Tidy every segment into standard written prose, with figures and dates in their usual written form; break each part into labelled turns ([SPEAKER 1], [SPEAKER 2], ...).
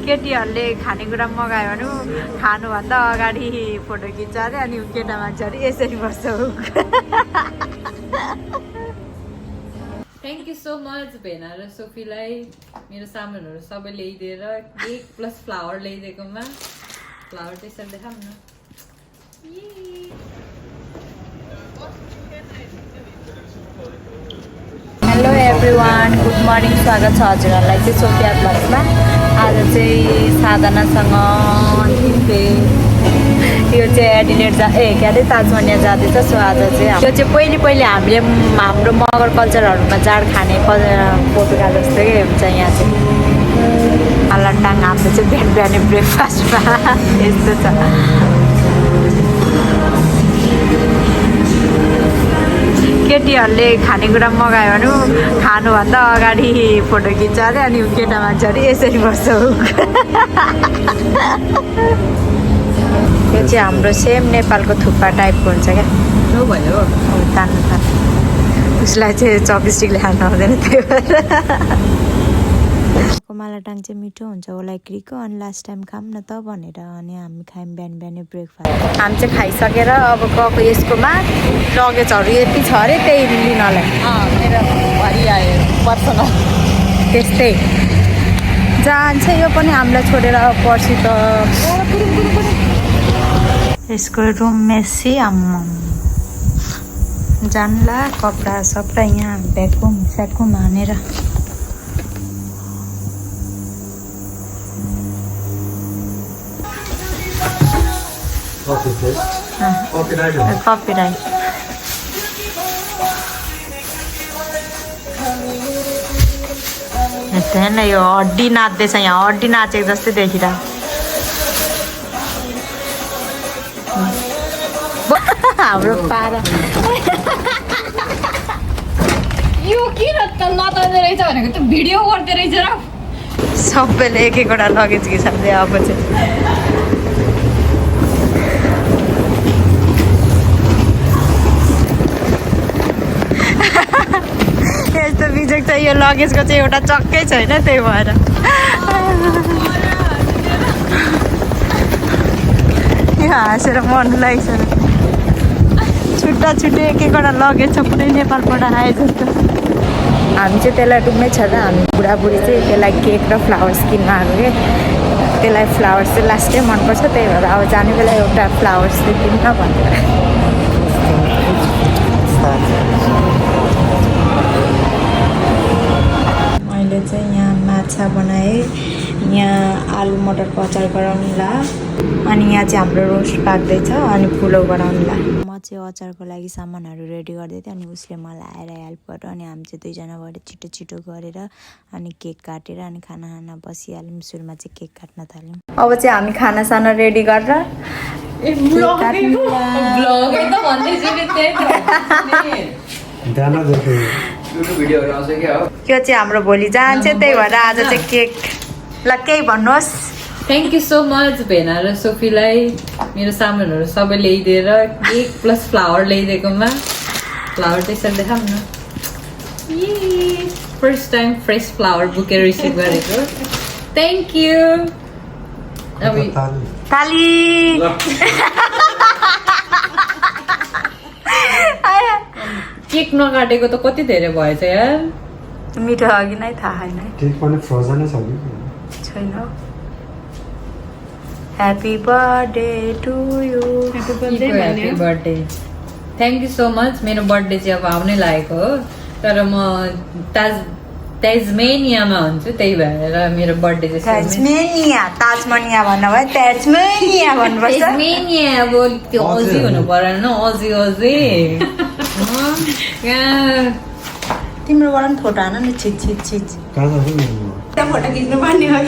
[SPEAKER 1] केटीहरूले खानेकुरा मगायो भने खानुभन्दा अगाडि फोटो खिच्छ अरे अनि केटा मान्छेहरू यसरी बस्छ।
[SPEAKER 2] थ्याङ्क यू सो मच भेना र सोफीलाई मेरो सामानहरू सबै ल्याइदिएर केक प्लस फ्लावर ल्याइदिएकोमा। फ्लावर त्यसरी देखाउँ न।
[SPEAKER 1] हेलो एभ्रिवान, गुड मर्निङ, स्वागत छ हजुरहरूलाई चाहिँ सोफिया ब्लग्समा। आज चाहिँ साधनासँग यो चाहिँ एडिलेट के अरे ताजमनिया जाँदैछ। सो आज चाहिँ यो चाहिँ पहिले हामीले हाम्रो मगर कल्चरहरूमा जाड खाने पोटुका जस्तै हुन्छ। यहाँ चाहिँ आलाटाङ हाम्रो चाहिँ बिहान ब्रेकफास्टमा यस्तो छ। केटीहरूले खानेकुरा मगायो भने खानुभन्दा अगाडि फोटो खिच्छ अरे अनि केटा मान्छेहरू यसरी बस्छ। यो चाहिँ हाम्रो सेम नेपालको थुक्पा टाइपको हुन्छ क्या।
[SPEAKER 2] भयो
[SPEAKER 1] तान्नु उसलाई चाहिँ चपस्टिकले खानु आउँदैन, त्यही भएर। मालाटाङ चाहिँ मिठो हुन्छ होला क्रिको। अनि लास्ट टाइम खाऊँ न त भनेर अनि हामी खायौँ बिहान ब्रेकफास्ट। हामी चाहिँ खाइसकेर अब गएको यसकोमा लगेजहरू यति छ अरे त्यही लिनलाई।
[SPEAKER 2] मेरो भरि आयो पर्सनल
[SPEAKER 1] त्यस्तै जान्छ। यो पनि हामीलाई छोडेर पर्सि त यसको रुम मेसी जानला कपडा सपडा यहाँ भ्याकुम स्याकुम हानेर। कपिराइट हेर्दैन यो हड्डी नाच्दैछ यहाँ, हड्डी नाचेको जस्तै देखिरहेको। हाम्रो पारा
[SPEAKER 2] यो किन त नताउँदो रहेछ भनेको त भिडियो गर्दै रहेछ र।
[SPEAKER 1] सबैले एक एकवटा लगेज घिसाउँदै अब चाहिँ यस्तो बिजोग छ। यो लगेजको चाहिँ एउटा चक्कै छैन, त्यही भएर यो हाँसेर मन लागिसक्यो। छुट्टा छुट्टै एक एकवटा लगेज छ, पुरै नेपालबाट आए जस्तो। हामी चाहिँ त्यसलाई रुममै छ र हामी बुढाबुढी चाहिँ त्यसलाई केक र फ्लावर्स किन्न आएको क्या। त्यसलाई फ्लावर्स चाहिँ लास्टै मनपर्छ, त्यही भएर अब जाने बेला एउटा फ्लावर्स चाहिँ किन्न भनेर। मैले चाहिँ यहाँ माछा बनाएँ, यहाँ आलु मटरको अचार गराउनुला, अनि यहाँ चाहिँ हाम्रो रोस्ट पाक्दैछ अनि पुलाउ गराउनुला। म चाहिँ अचारको लागि सामानहरू रेडी गर्दै थिएँ अनि उसले मलाई आएर हेल्प गर्यो। अनि हामी चाहिँ दुईजना गएर छिटो गरेर अनि केक काटेर अनि खाना बसिहाल्यौँ। सुरुमा चाहिँ केक काट्न थाल्यौँ। अब चाहिँ हामी खानासाना रेडी गरेर यो चाहिँ हाम्रो भोलि जान्छ, त्यही भएर आज चाहिँ केक ल केही भन्नुहोस्।
[SPEAKER 2] थ्याङ्क यू सो मच भेना र सोफीलाई मेरो सामानहरू सबै ल्याइदिएर केक प्लस फ्लावर ल्याइदिएकोमा। फ्लावर त्यसरी देखाउँ न। First time fresh flower bouquet receive गरेको। Thank you.
[SPEAKER 1] ताली
[SPEAKER 2] केक नकाटेको त कति धेरै भएछ यार।
[SPEAKER 1] मिठो अघि नै थाहा छैन।
[SPEAKER 3] केक पनि फ्रोजनै छ कि
[SPEAKER 1] छैन। Happy birthday to you.
[SPEAKER 2] Happy birthday. Thank you so much. मेरो बर्थडे चाहिँ अब आउनै लागेको हो, तर म ताजमेनियामा हुन्छु, त्यही भएर मेरो बर्थडे चाहिँ
[SPEAKER 1] ताजमनिया भन्नुभयो, ताजमेनिया भन्नुपर्छ।
[SPEAKER 2] ताजमेनिया अब त्यो अजी हुनु परेन, अजी
[SPEAKER 1] तिम्रोबाट पनि फोटो हान न। छिट फोटो खिच्नु पर्ने हो।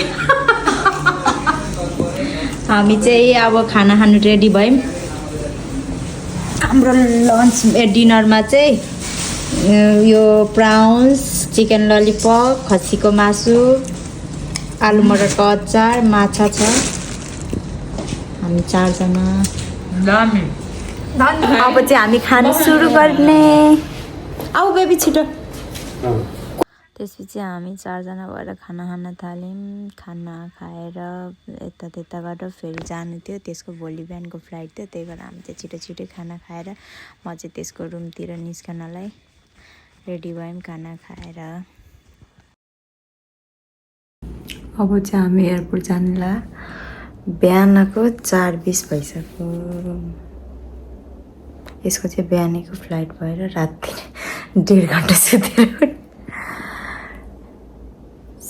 [SPEAKER 1] हामी चाहिँ अब खाना खानु रेडी भयौँ। हाम्रो लन्च डिनरमा चाहिँ यो प्राउन्स, चिकन ललिपप, खसीको मासु, आलु मटरको अचार, माछा छ। हामी 4 जना। अब चाहिँ हामी खानु सुरु गर्ने। आऊ बेबी छिटो। त्यसपछि हामी 4 जना भएर खाना खान थाल्यौँ। खाना खाएर यता त्यता गरेर फेरि जानु थियो, त्यसको भोलि बिहानको फ्लाइट थियो। त्यही भएर हामी चाहिँ छिटो छिटो खाना खाएर म चाहिँ त्यसको रुमतिर निस्कनलाई रेडी भयौँ खाना खाएर। अब चाहिँ हामी एयरपोर्ट जानुला। बिहानको 4:20 भइसक्यो। यसको चाहिँ बिहानीको फ्लाइट भएर राति 1.5 घन्टा सुतेर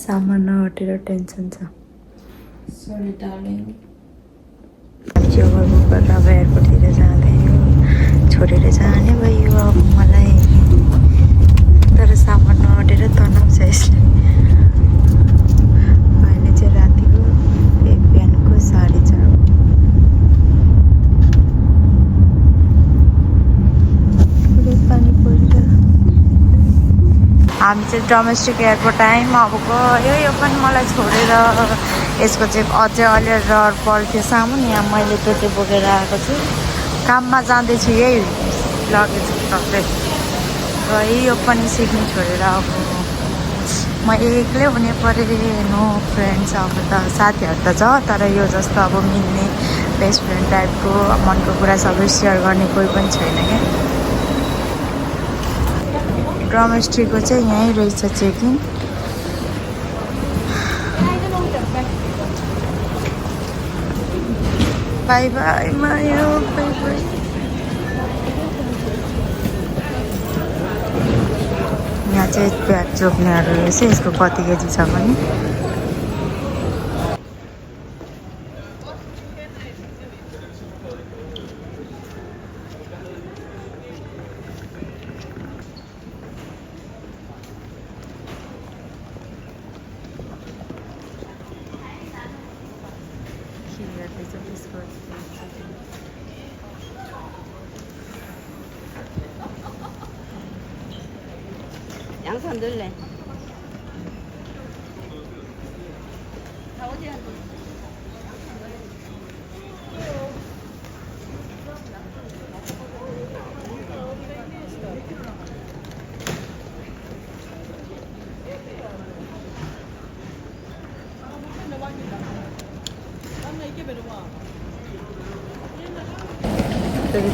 [SPEAKER 1] सामान नअटेर टेन्सन छ।
[SPEAKER 2] Sorry darling.
[SPEAKER 1] हामी चाहिँ ओभर बुक गरेर अब एयरपोर्टतिर जाँदैयो। छोडेर जाने भयो अब मलाई, तर सामान नअटेर तनाव छ यसले। अहिले चाहिँ रातिको बिहानको 4:30 पानी परिरहेको। हामी चाहिँ डोमेस्टिक एयरपोर्ट आयौँ। अब गयो यो पनि मलाई छोडेर। यसको चाहिँ अझै अलि डर पर्थ्यो सामुन। यहाँ मैले त्यो चाहिँ बोकेर आएको छु। काममा जाँदैछु यही लगेज टक्कै गएँ। यो पनि सिक्नु छोडेर अब म एक्लै हुने पऱ्यो। No friends. अब त साथीहरू त छ, तर यो जस्तो अब मिल्ने बेस्ट फ्रेन्ड टाइपको मनको कुरा सबै सेयर गर्ने कोही पनि छैन क्या। डोमेस्टिकको चाहिँ यहीँ रहेछ चेकिङ। बाई बाई मायो, बाई बाई। यहाँ चाहिँ ब्याग जोग्नेहरू रहेछ। यसको कति केजी छ भने
[SPEAKER 2] 양산 넣을래?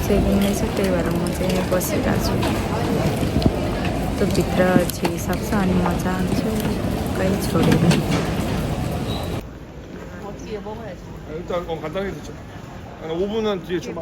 [SPEAKER 1] चेकिङ नै छ, त्यही भएर म चाहिँ यहाँ बसिरहेको छु। त्यो भित्र छिरिसक्छ अनि म जान्छु कहीँ छोडेर।
[SPEAKER 3] 일단 간단하게 듣죠. 한 5분은 뒤에 출발.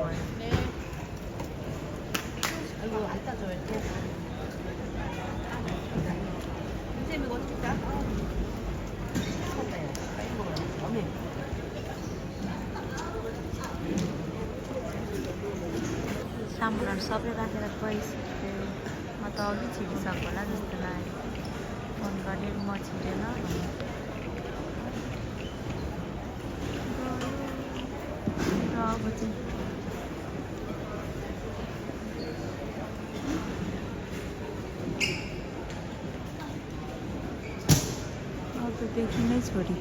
[SPEAKER 1] सामानहरू सबै राखेर गइसक्यो। म त अघि छिरिसक्यो होला जस्तो लाग्यो। फोन गरेर म छिरेन। अब चाहिँ अब त देखि नै छोडी।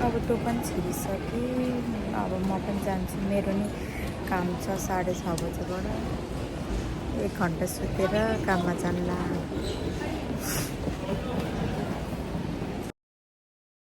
[SPEAKER 1] अब तँ पनि छिरिसके। अब म पनि जान्छु। मेरो नि काम छ 6:30 बजेबाट। 1 घन्टा सुतेर काममा जान्ला।